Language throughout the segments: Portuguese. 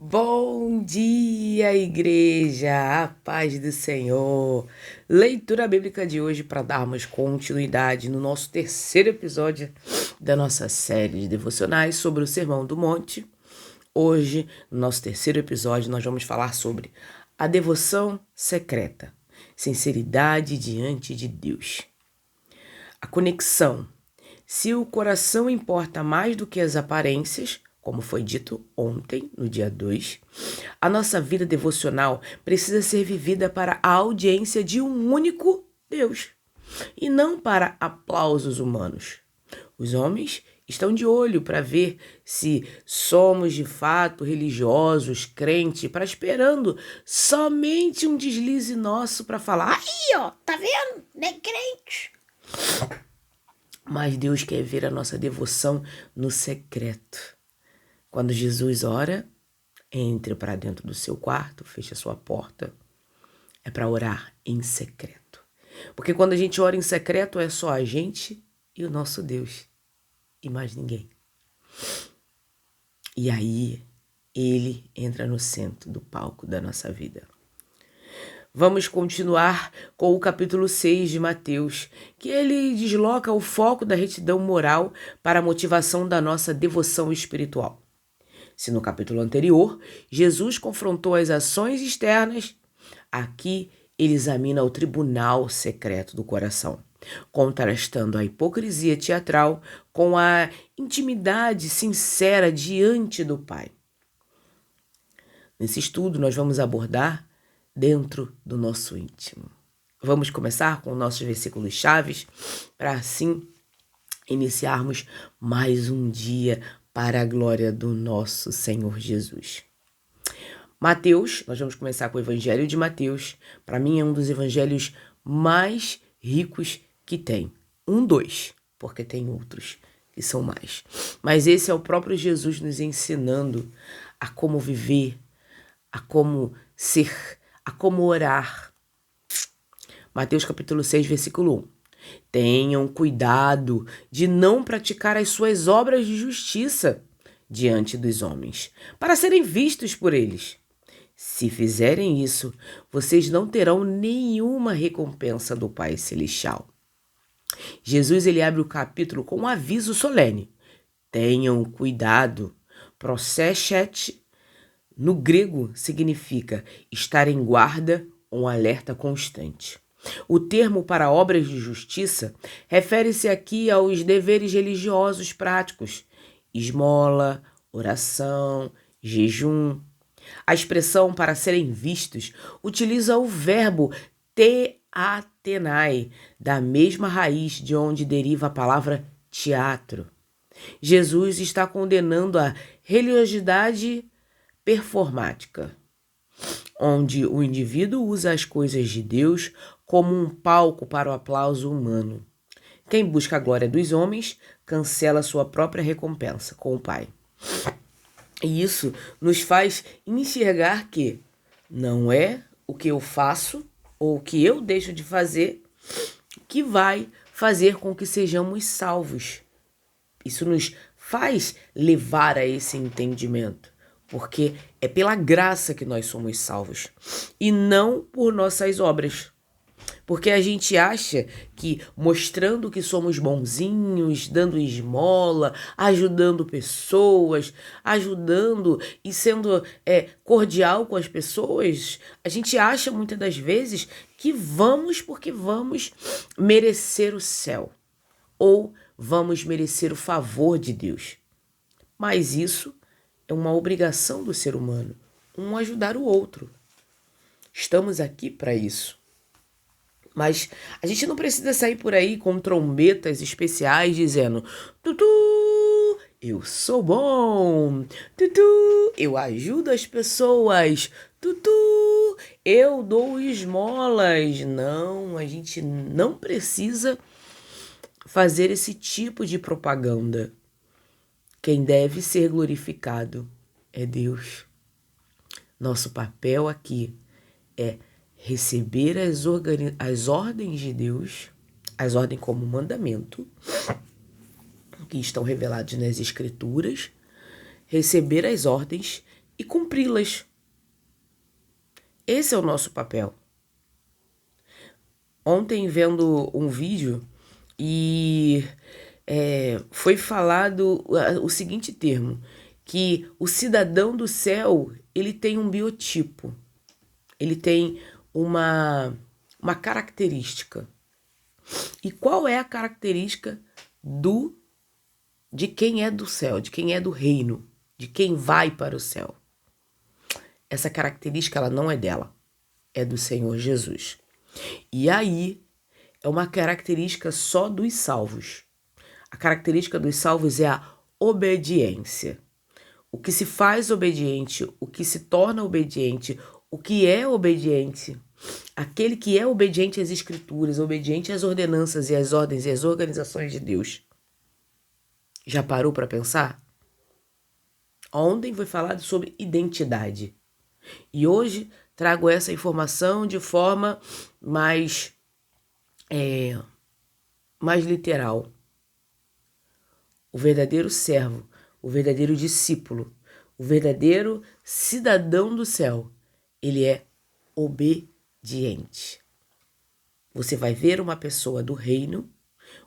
Bom dia, igreja! A paz do Senhor! Leitura bíblica de hoje para darmos continuidade no nosso terceiro episódio da nossa série de devocionais sobre o Sermão do Monte. Hoje, no nosso terceiro episódio, nós vamos falar sobre a devoção secreta, sinceridade diante de Deus. A conexão. Se o coração importa mais do que as aparências, como foi dito ontem, no dia 2, a nossa vida devocional precisa ser vivida para a audiência de um único Deus e não para aplausos humanos. Os homens estão de olho para ver se somos de fato religiosos, crentes, para esperando somente um deslize nosso para falar: aí, ó, tá vendo? Não é crente. Mas Deus quer ver a nossa devoção no secreto. Quando Jesus ora, entre para dentro do seu quarto, feche a sua porta. É para orar em secreto. Porque quando a gente ora em secreto, é só a gente e o nosso Deus. E mais ninguém. E aí, ele entra no centro do palco da nossa vida. Vamos continuar com o capítulo 6 de Mateus, que ele desloca o foco da retidão moral para a motivação da nossa devoção espiritual. Se no capítulo anterior, Jesus confrontou as ações externas, aqui ele examina o tribunal secreto do coração, contrastando a hipocrisia teatral com a intimidade sincera diante do Pai. Nesse estudo, nós vamos abordar dentro do nosso íntimo. Vamos começar com nossos versículos chaves para assim iniciarmos mais um dia para a glória do nosso Senhor Jesus. Mateus, nós vamos começar com o Evangelho de Mateus. Para mim é um dos evangelhos mais ricos que tem. Dois, porque tem outros que são mais. Mas esse é o próprio Jesus nos ensinando a como viver, a como ser, a como orar. Mateus capítulo 6, versículo 1. Tenham cuidado de não praticar as suas obras de justiça diante dos homens, para serem vistos por eles. Se fizerem isso, vocês não terão nenhuma recompensa do Pai Celestial. Jesus ele abre o capítulo com um aviso solene. Tenham cuidado. Prosechet, no grego, significa estar em guarda ou um alerta constante. O termo para obras de justiça refere-se aqui aos deveres religiosos práticos, esmola, oração, jejum. A expressão para serem vistos utiliza o verbo teatenai, da mesma raiz de onde deriva a palavra teatro. Jesus está condenando a religiosidade performática, onde o indivíduo usa as coisas de Deus como um palco para o aplauso humano. Quem busca a glória dos homens cancela sua própria recompensa com o Pai. E isso nos faz enxergar que não é o que eu faço ou o que eu deixo de fazer que vai fazer com que sejamos salvos. Isso nos faz levar a esse entendimento, porque é pela graça que nós somos salvos e não por nossas obras. Porque a gente acha que mostrando que somos bonzinhos, dando esmola, ajudando pessoas, ajudando e sendo cordial com as pessoas, a gente acha muitas das vezes que vamos porque vamos merecer o céu ou vamos merecer o favor de Deus. Mas isso é uma obrigação do ser humano, um ajudar o outro. Estamos aqui para isso. Mas a gente não precisa sair por aí com trombetas especiais dizendo: Tutu, eu sou bom. Tutu, eu ajudo as pessoas. Tutu, eu dou esmolas. Não, a gente não precisa fazer esse tipo de propaganda. Quem deve ser glorificado é Deus. Nosso papel aqui é receber as ordens de Deus, as ordens como mandamento, que estão reveladas nas Escrituras, receber as ordens e cumpri-las. Esse é o nosso papel. Ontem, vendo um vídeo, e foi falado o seguinte termo, que o cidadão do céu, ele tem um biotipo, ele tem uma característica. E qual é a característica de quem é do céu, de quem é do reino, de quem vai para o céu? Essa característica, ela não é dela, é do Senhor Jesus. E aí, é uma característica só dos salvos. A característica dos salvos é a obediência. O que se faz obediente, o que se torna obediente, o que é obediente, aquele que é obediente às Escrituras, obediente às ordenanças e às ordens e às organizações de Deus. Já parou para pensar? Ontem foi falado sobre identidade. E hoje trago essa informação de forma mais literal. O verdadeiro servo, o verdadeiro discípulo, o verdadeiro cidadão do céu, ele é obediente. Você vai ver uma pessoa do reino,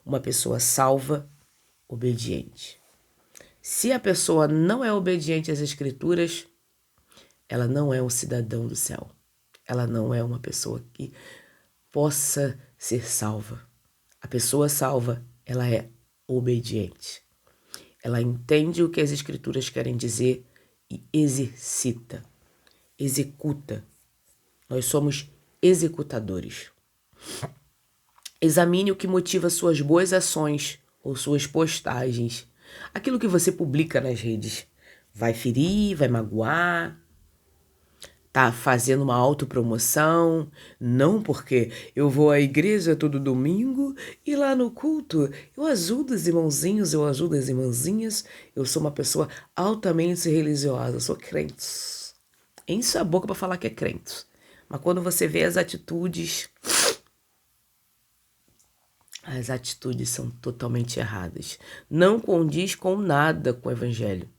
uma pessoa salva, obediente. Se a pessoa não é obediente às Escrituras, ela não é um cidadão do céu. Ela não é uma pessoa que possa ser salva. A pessoa salva, ela é obediente. Ela entende o que as Escrituras querem dizer e exercita, executa. Nós somos executadores. Examine o que motiva suas boas ações ou suas postagens. Aquilo que você publica nas redes. Vai ferir, vai magoar, tá fazendo uma autopromoção, não porque eu vou à igreja todo domingo e lá no culto eu ajudo os irmãozinhos, eu ajudo as irmãzinhas, eu sou uma pessoa altamente religiosa, eu sou crente. Enche a boca para falar que é crente, mas quando você vê as atitudes são totalmente erradas, não condiz com nada com o evangelho.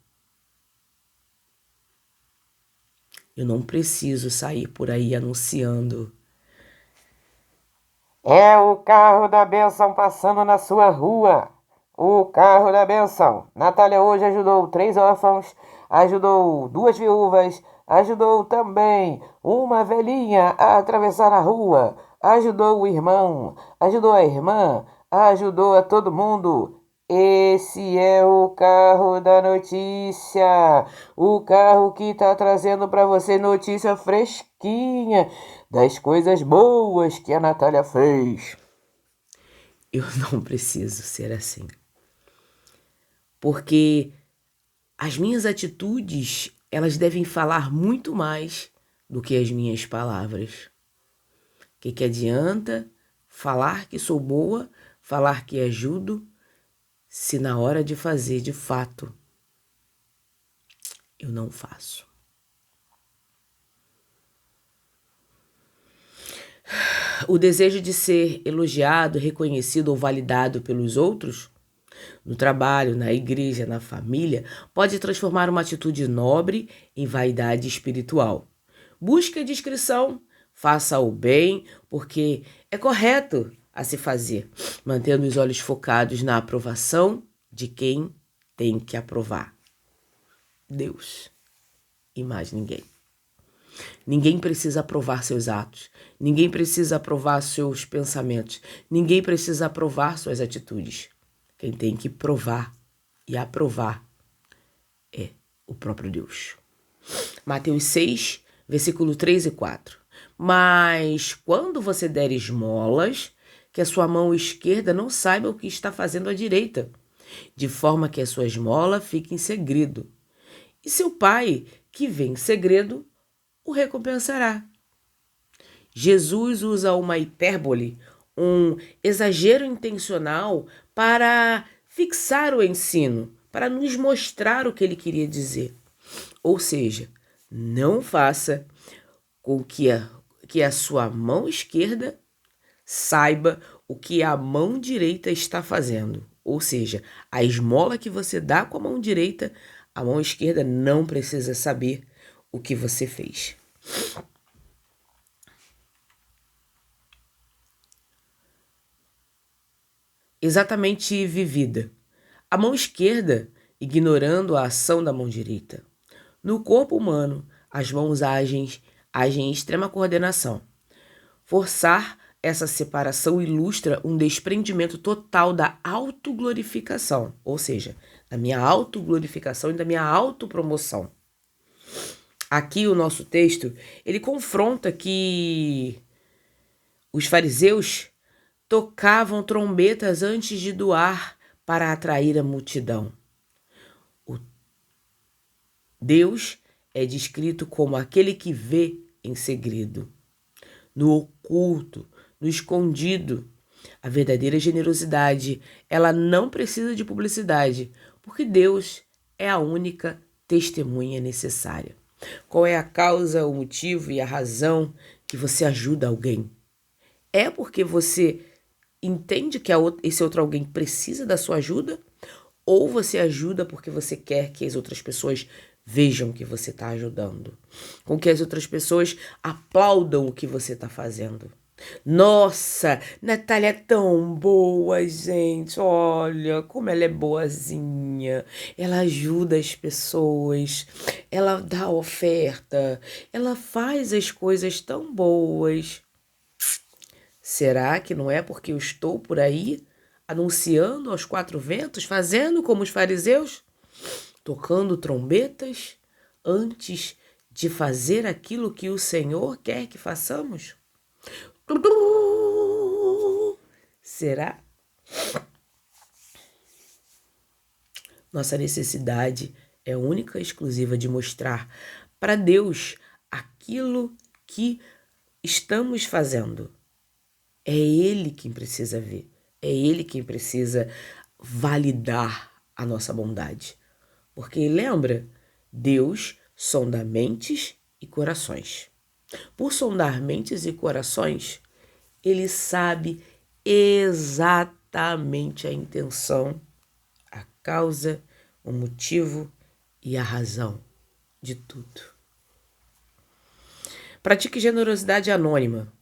Eu não preciso sair por aí anunciando. É o carro da bênção passando na sua rua. O carro da bênção. Natália hoje ajudou 3 órfãos, ajudou 2 viúvas, ajudou também uma velhinha a atravessar a rua, ajudou o irmão, ajudou a irmã, ajudou a todo mundo. Esse é o carro da notícia, o carro que tá trazendo para você notícia fresquinha das coisas boas que a Natália fez. Eu não preciso ser assim. Porque as minhas atitudes, elas devem falar muito mais do que as minhas palavras. O que adianta falar que sou boa, falar que ajudo, se na hora de fazer de fato eu não faço? O desejo de ser elogiado, reconhecido ou validado pelos outros, no trabalho, na igreja, na família, pode transformar uma atitude nobre em vaidade espiritual. Busque a discrição, faça o bem, porque é correto a se fazer, mantendo os olhos focados na aprovação de quem tem que aprovar. Deus e mais ninguém. Ninguém precisa aprovar seus atos, ninguém precisa aprovar seus pensamentos, ninguém precisa aprovar suas atitudes. Quem tem que provar e aprovar é o próprio Deus. Mateus 6, versículo 3 e 4. Mas quando você der esmolas, que a sua mão esquerda não saiba o que está fazendo a direita, de forma que a sua esmola fique em segredo. E seu pai, que vê em segredo, o recompensará. Jesus usa uma hipérbole, um exagero intencional para fixar o ensino, para nos mostrar o que ele queria dizer. Ou seja, não faça com que a sua mão esquerda saiba o que a mão direita está fazendo. Ou seja, a esmola que você dá com a mão direita, a mão esquerda não precisa saber, o que você fez. Exatamente vivida. A mão esquerda ignorando a ação da mão direita. No corpo humano, as mãos agem em extrema coordenação. Forçar essa separação ilustra um desprendimento total da autoglorificação, ou seja, da minha autoglorificação e da minha autopromoção. Aqui o nosso texto, ele confronta que os fariseus tocavam trombetas antes de doar para atrair a multidão. Deus é descrito como aquele que vê em segredo, no oculto, no escondido. A verdadeira generosidade, ela não precisa de publicidade, porque Deus é a única testemunha necessária. Qual é a causa, o motivo e a razão que você ajuda alguém? É porque você entende que esse outro alguém precisa da sua ajuda? Ou você ajuda porque você quer que as outras pessoas vejam que você está ajudando? Com que as outras pessoas aplaudam o que você está fazendo? Nossa, Natália é tão boa, gente. Olha como ela é boazinha. Ela ajuda as pessoas. Ela dá oferta. Ela faz as coisas tão boas. Será que não é porque eu estou por aí anunciando aos quatro ventos, fazendo como os fariseus, tocando trombetas antes de fazer aquilo que o Senhor quer que façamos? Será? Nossa necessidade é única e exclusiva de mostrar para Deus aquilo que estamos fazendo. É Ele quem precisa ver. É Ele quem precisa validar a nossa bondade. Porque lembra, Deus sonda mentes e corações. Por sondar mentes e corações, Ele sabe exatamente a intenção, a causa, o motivo e a razão de tudo. Pratique generosidade anônima.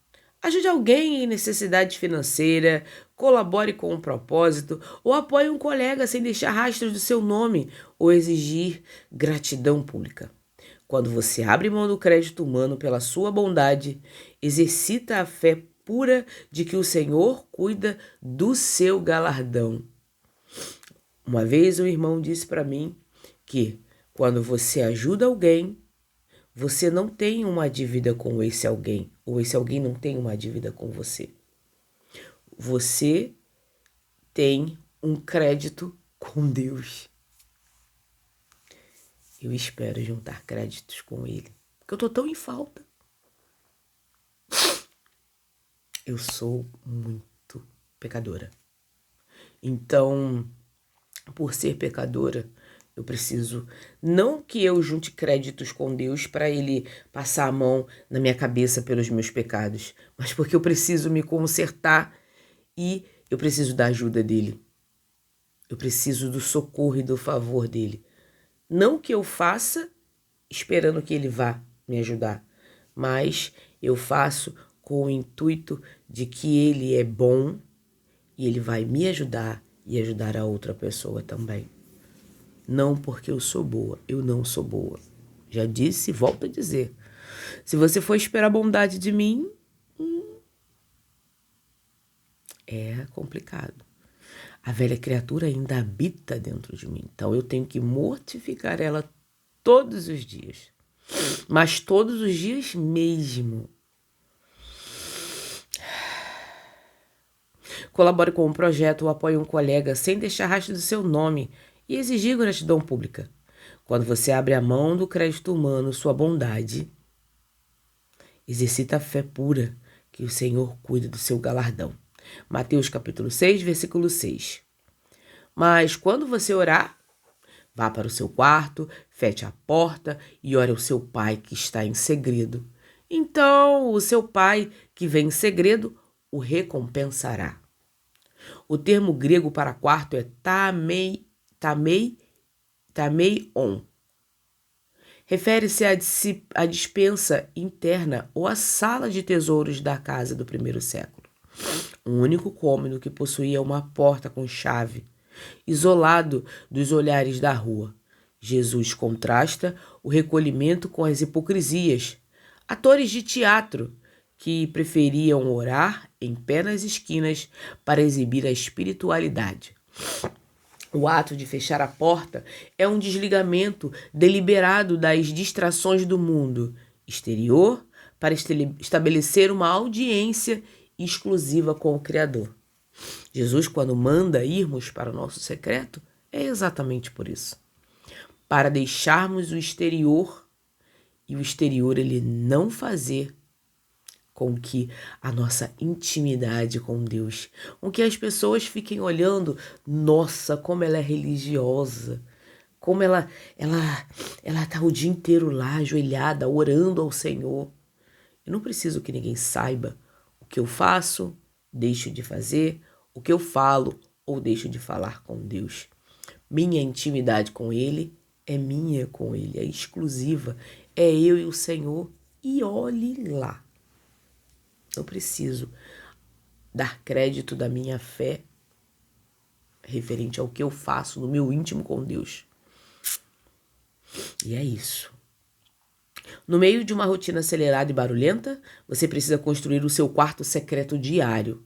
Ajude alguém em necessidade financeira, colabore com um propósito ou apoie um colega sem deixar rastros do seu nome ou exigir gratidão pública. Quando você abre mão do crédito humano pela sua bondade, exercita a fé pura de que o Senhor cuida do seu galardão. Uma vez um irmão disse para mim que quando você ajuda alguém, você não tem uma dívida com esse alguém, ou esse alguém não tem uma dívida com você. Você tem um crédito com Deus. Eu espero juntar créditos com Ele, porque eu tô tão em falta. Eu sou muito pecadora. Então, por ser pecadora, eu preciso, não que eu junte créditos com Deus para Ele passar a mão na minha cabeça pelos meus pecados, mas porque eu preciso me consertar e eu preciso da ajuda dEle. Eu preciso do socorro e do favor dEle. Não que eu faça esperando que Ele vá me ajudar, mas eu faço com o intuito de que Ele é bom e Ele vai me ajudar e ajudar a outra pessoa também. Não porque eu sou boa, eu não sou boa. Já disse e volto a dizer. Se você for esperar bondade de mim, é complicado. A velha criatura ainda habita dentro de mim, então eu tenho que mortificar ela todos os dias. Mas todos os dias mesmo. Colabore com um projeto ou apoie um colega sem deixar rastro do seu nome e exigir gratidão pública. Quando você abre a mão do crédito humano, sua bondade, exercita a fé pura que o Senhor cuida do seu galardão. Mateus capítulo 6, versículo 6. Mas quando você orar, vá para o seu quarto, feche a porta e ore ao seu pai que está em segredo. Então o seu pai que vem em segredo o recompensará. O termo grego para quarto é tameion, refere-se à despensa interna ou à sala de tesouros da casa do primeiro século. Um único cômodo que possuía uma porta com chave, isolado dos olhares da rua. Jesus contrasta o recolhimento com as hipocrisias. Atores de teatro que preferiam orar em pé nas esquinas para exibir a espiritualidade. O ato de fechar a porta é um desligamento deliberado das distrações do mundo exterior para estabelecer uma audiência exclusiva com o Criador. Jesus, quando manda irmos para o nosso secreto, é exatamente por isso. Para deixarmos o exterior e o exterior ele não fazer com que a nossa intimidade com Deus, com que as pessoas fiquem olhando, nossa, como ela é religiosa, como ela tá o dia inteiro lá, ajoelhada, orando ao Senhor. Eu não preciso que ninguém saiba o que eu faço, deixo de fazer, o que eu falo ou deixo de falar com Deus. Minha intimidade com Ele é minha com Ele, é exclusiva, é eu e o Senhor, e olhe lá. Eu preciso dar crédito da minha fé referente ao que eu faço no meu íntimo com Deus. E é isso. No meio de uma rotina acelerada e barulhenta, você precisa construir o seu quarto secreto diário.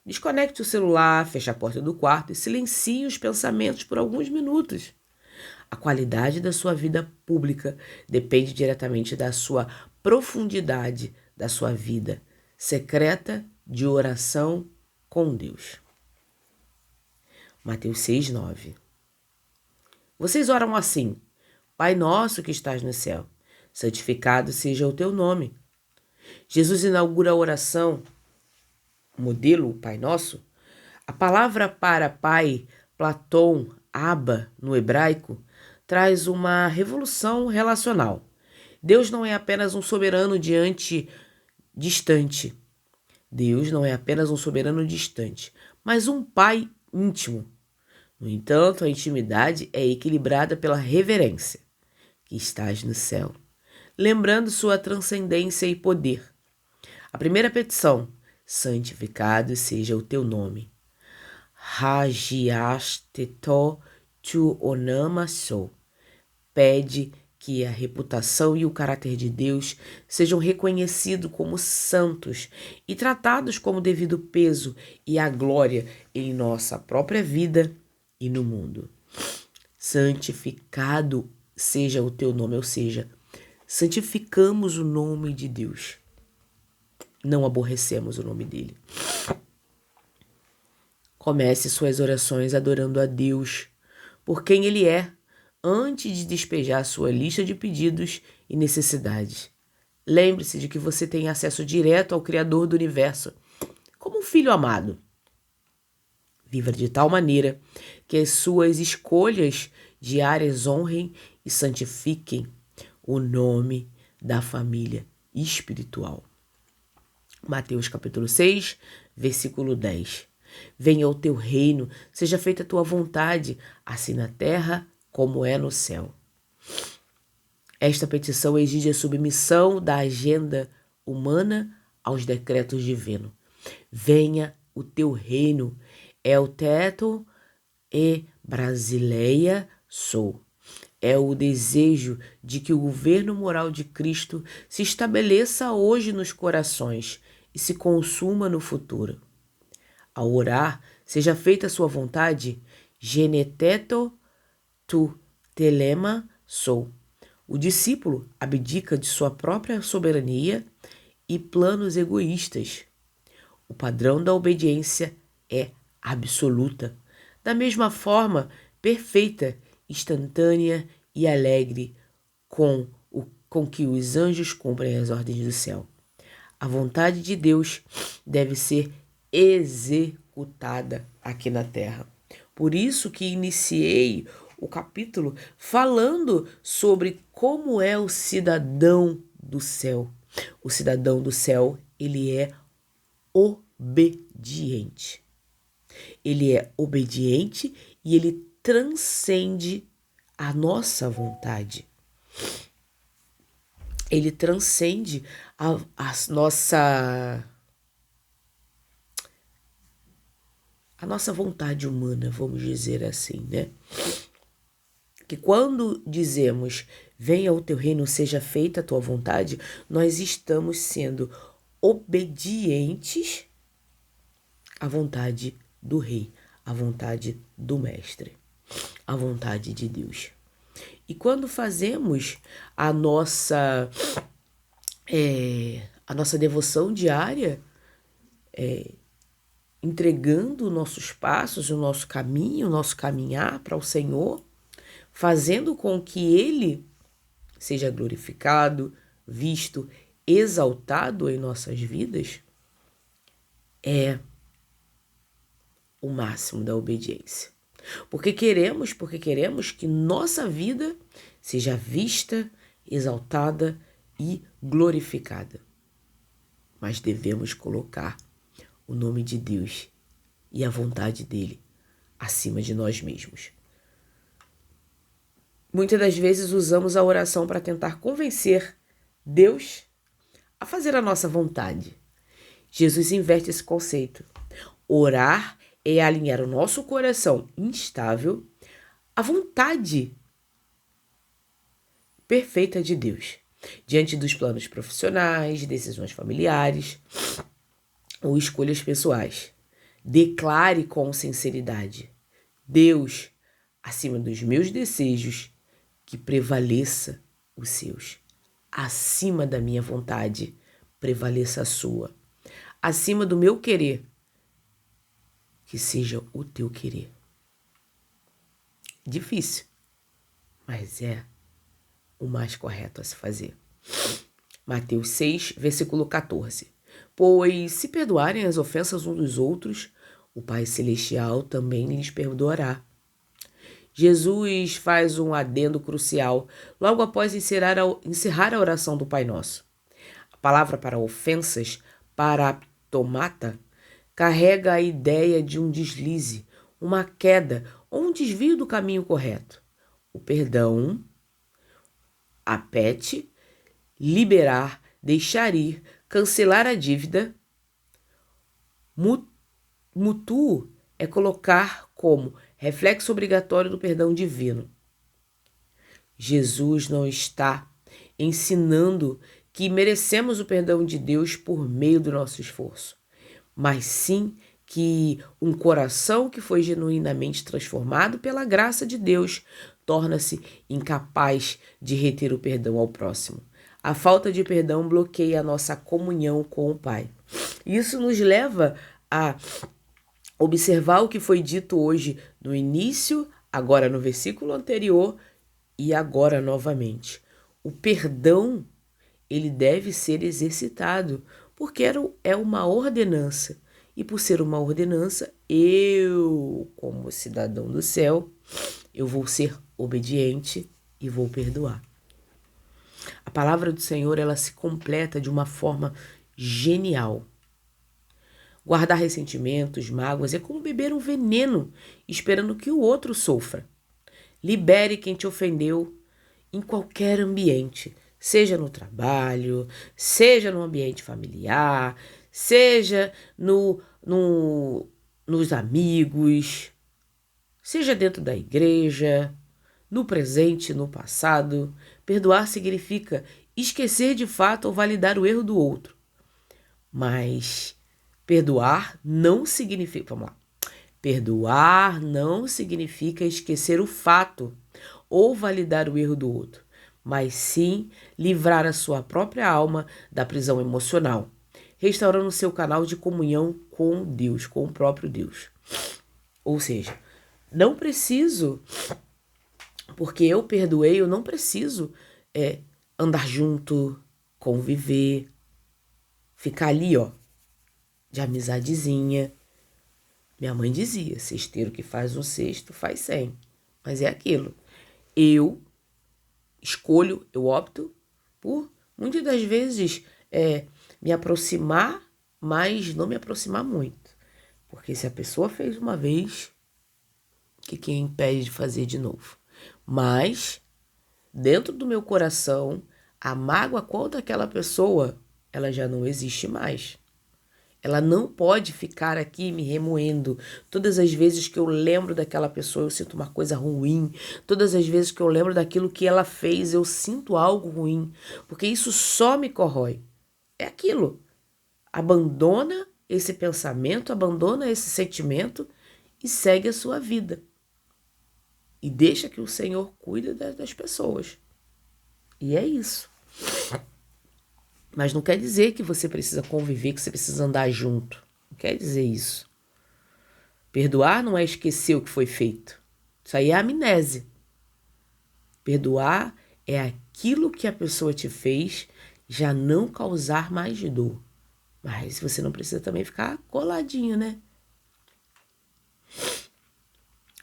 Desconecte o celular, feche a porta do quarto e silencie os pensamentos por alguns minutos. A qualidade da sua vida pública depende diretamente da sua profundidade da sua vida secreta de oração com Deus. Mateus 6:9. Vocês oram assim: Pai nosso que estás no céu, santificado seja o teu nome. Jesus inaugura a oração, modelo Pai Nosso. A palavra para Pai, Platão, Abba, no hebraico, traz uma revolução relacional. Deus não é apenas um soberano distante. Deus não é apenas um soberano distante, mas um Pai íntimo. No entanto, a intimidade é equilibrada pela reverência, que estás no céu, lembrando sua transcendência e poder. A primeira petição: santificado seja o teu nome. Hagiasteto tu onamaso. Pede que a reputação e o caráter de Deus sejam reconhecidos como santos e tratados como devido peso e a glória em nossa própria vida e no mundo. Santificado seja o teu nome, ou seja, santificamos o nome de Deus. Não aborrecemos o nome dele. Comece suas orações adorando a Deus por quem ele é, antes de despejar sua lista de pedidos e necessidades. Lembre-se de que você tem acesso direto ao Criador do Universo, como um filho amado. Viva de tal maneira que as suas escolhas diárias honrem e santifiquem o nome da família espiritual. Mateus capítulo 6, versículo 10. Venha o teu reino, seja feita a tua vontade, assim na terra como é no céu. Esta petição exige a submissão da agenda humana aos decretos divinos. Venha o teu reino, é o teto e brasileia sou. É o desejo de que o governo moral de Cristo se estabeleça hoje nos corações e se consuma no futuro. Ao orar, seja feita a sua vontade, geneteto tu telema sou. O discípulo abdica de sua própria soberania e planos egoístas. O padrão da obediência é absoluta, da mesma forma perfeita, instantânea e alegre com que os anjos cumprem as ordens do céu. A vontade de Deus deve ser executada aqui na terra. Por isso que iniciei o capítulo falando sobre como é o cidadão do céu. O cidadão do céu, ele é obediente. Ele é obediente e ele transcende a nossa vontade. ele transcende a nossa vontade humana, vamos dizer assim, né? Que quando dizemos, venha o teu reino, seja feita a tua vontade, nós estamos sendo obedientes à vontade do rei, à vontade do mestre, à vontade de Deus. E quando fazemos a nossa devoção diária, entregando nossos passos, o nosso caminho, o nosso caminhar para o Senhor, fazendo com que Ele seja glorificado, visto, exaltado em nossas vidas, é o máximo da obediência. Porque queremos que nossa vida seja vista, exaltada e glorificada. Mas devemos colocar o nome de Deus e a vontade dele acima de nós mesmos. Muitas das vezes usamos a oração para tentar convencer Deus a fazer a nossa vontade. Jesus inverte esse conceito. Orar é alinhar o nosso coração instável à vontade perfeita de Deus, diante dos planos profissionais, decisões familiares ou escolhas pessoais. Declare com sinceridade: Deus, acima dos meus desejos, que prevaleça os seus. Acima da minha vontade, prevaleça a sua. Acima do meu querer, que seja o teu querer. Difícil, mas é o mais correto a se fazer. Mateus 6, versículo 14. Pois se perdoarem as ofensas uns dos outros, o Pai Celestial também lhes perdoará. Jesus faz um adendo crucial logo após encerrar a oração do Pai Nosso. A palavra para ofensas, paraptomata, carrega a ideia de um deslize, uma queda ou um desvio do caminho correto. O perdão, apete, liberar, deixar ir, cancelar a dívida. Mútuo é colocar como reflexo obrigatório do perdão divino. Jesus não está ensinando que merecemos o perdão de Deus por meio do nosso esforço, mas sim que um coração que foi genuinamente transformado pela graça de Deus torna-se incapaz de reter o perdão ao próximo. A falta de perdão bloqueia a nossa comunhão com o Pai. Isso nos leva a observar o que foi dito hoje no início, agora no versículo anterior e agora novamente. O perdão, ele deve ser exercitado, porque é uma ordenança. E por ser uma ordenança, eu, como cidadão do céu, eu vou ser obediente e vou perdoar. A palavra do Senhor, ela se completa de uma forma genial. Guardar ressentimentos, mágoas é como beber um veneno, esperando que o outro sofra. Libere quem te ofendeu em qualquer ambiente, seja no trabalho, seja no ambiente familiar, seja nos amigos, seja dentro da igreja, no presente, no passado. Perdoar significa esquecer de fato ou validar o erro do outro. Mas perdoar não significa, perdoar não significa esquecer o fato ou validar o erro do outro, mas sim livrar a sua própria alma da prisão emocional, restaurando seu canal de comunhão com Deus, com o próprio Deus. Ou seja, não preciso, porque eu perdoei, eu não preciso andar junto, conviver, ficar ali, de amizadezinha. Minha mãe dizia, cesteiro que faz um cesto, faz 100. Mas é aquilo. Eu escolho, eu opto por, muitas das vezes, me aproximar, mas não me aproximar muito. Porque se a pessoa fez uma vez, que quem impede de fazer de novo? Mas, dentro do meu coração, a mágoa contra aquela pessoa, ela já não existe mais. Ela não pode ficar aqui me remoendo. Todas as vezes que eu lembro daquela pessoa, eu sinto uma coisa ruim. Todas as vezes que eu lembro daquilo que ela fez, eu sinto algo ruim. Porque isso só me corrói. É aquilo. Abandona esse pensamento, abandona esse sentimento e segue a sua vida. E deixa que o Senhor cuide das pessoas. E é isso. Mas não quer dizer que você precisa conviver, que você precisa andar junto. Não quer dizer isso. Perdoar não é esquecer o que foi feito. Isso aí é amnésia. Perdoar é aquilo que a pessoa te fez já não causar mais dor. Mas você não precisa também ficar coladinho, né?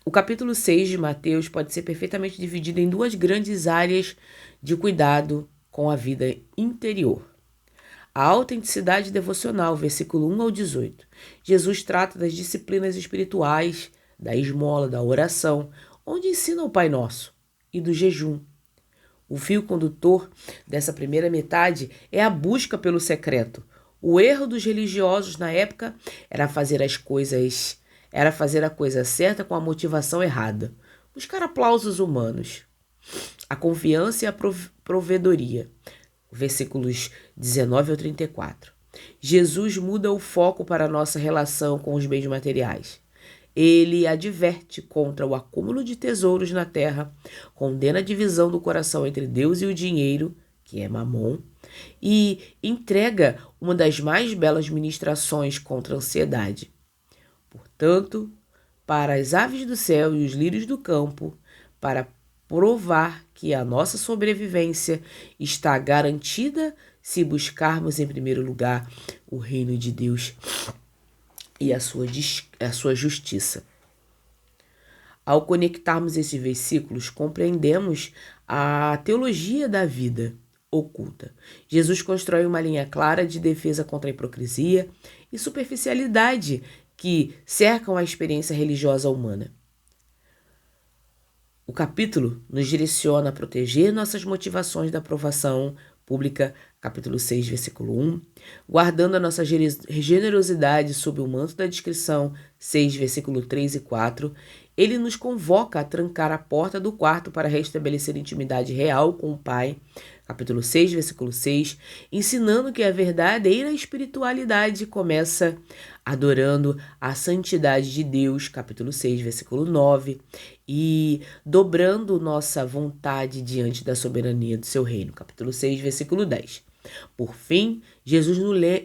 O capítulo 6 de Mateus pode ser perfeitamente dividido em duas grandes áreas de cuidado com a vida interior. A autenticidade devocional, versículo 1 ao 18. Jesus trata das disciplinas espirituais, da esmola, da oração, onde ensina o Pai Nosso, e do jejum. O fio condutor dessa primeira metade é a busca pelo secreto. O erro dos religiosos na época era fazer a coisa certa com a motivação errada. Buscar aplausos humanos. A confiança e a provedoria. Versículos 19 ao 34. Jesus muda o foco para a nossa relação com os bens materiais. Ele adverte contra o acúmulo de tesouros na terra, condena a divisão do coração entre Deus e o dinheiro, que é Mamon, e entrega uma das mais belas ministrações contra a ansiedade. Portanto, para as aves do céu e os lírios do campo, para provar que a nossa sobrevivência está garantida se buscarmos em primeiro lugar o reino de Deus e a sua justiça. Ao conectarmos esses versículos, compreendemos a teologia da vida oculta. Jesus constrói uma linha clara de defesa contra a hipocrisia e superficialidade que cercam a experiência religiosa humana. O capítulo nos direciona a proteger nossas motivações da aprovação pública, capítulo 6, versículo 1, guardando a nossa generosidade sob o manto da discrição, 6, versículo 3 e 4, ele nos convoca a trancar a porta do quarto para restabelecer intimidade real com o Pai, capítulo 6, versículo 6, ensinando que a verdadeira espiritualidade começa adorando a santidade de Deus, capítulo 6, versículo 9, e dobrando nossa vontade diante da soberania do seu reino, capítulo 6, versículo 10. Por fim, Jesus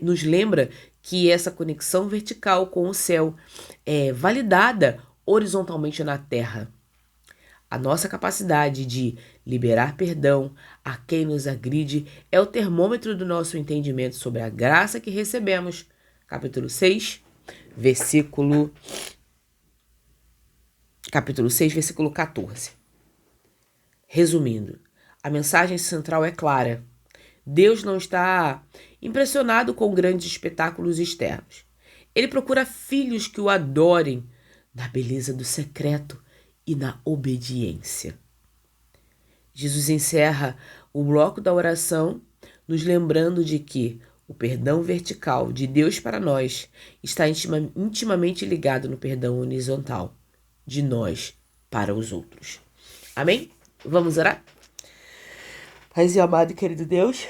nos lembra que essa conexão vertical com o céu é validada horizontalmente na terra. A nossa capacidade de liberar perdão a quem nos agride é o termômetro do nosso entendimento sobre a graça que recebemos. Capítulo 6, versículo 14. Resumindo, a mensagem central é clara. Deus não está impressionado com grandes espetáculos externos. Ele procura filhos que o adorem na beleza do secreto e na obediência. Jesus encerra o bloco da oração nos lembrando de que o perdão vertical de Deus para nós está intimamente ligado no perdão horizontal de nós para os outros. Amém? Vamos orar? Pai e amado e querido Deus,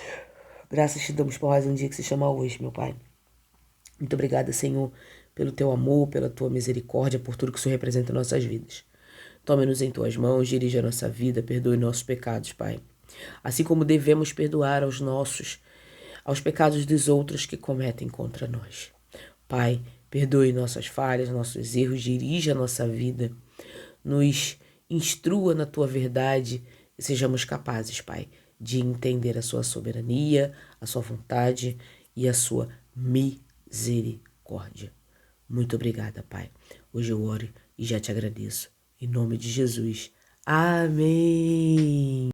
graças te damos por mais um dia que se chama hoje, meu Pai. Muito obrigada, Senhor, pelo teu amor, pela tua misericórdia, por tudo que o Senhor representa em nossas vidas. Tome-nos em tuas mãos, dirija a nossa vida, perdoe nossos pecados, Pai. Assim como devemos perdoar aos pecados dos outros que cometem contra nós. Pai, perdoe nossas falhas, nossos erros, dirija a nossa vida, nos instrua na tua verdade e sejamos capazes, Pai, de entender a sua soberania, a sua vontade e a sua misericórdia. Muito obrigada, Pai. Hoje eu oro e já te agradeço. Em nome de Jesus. Amém.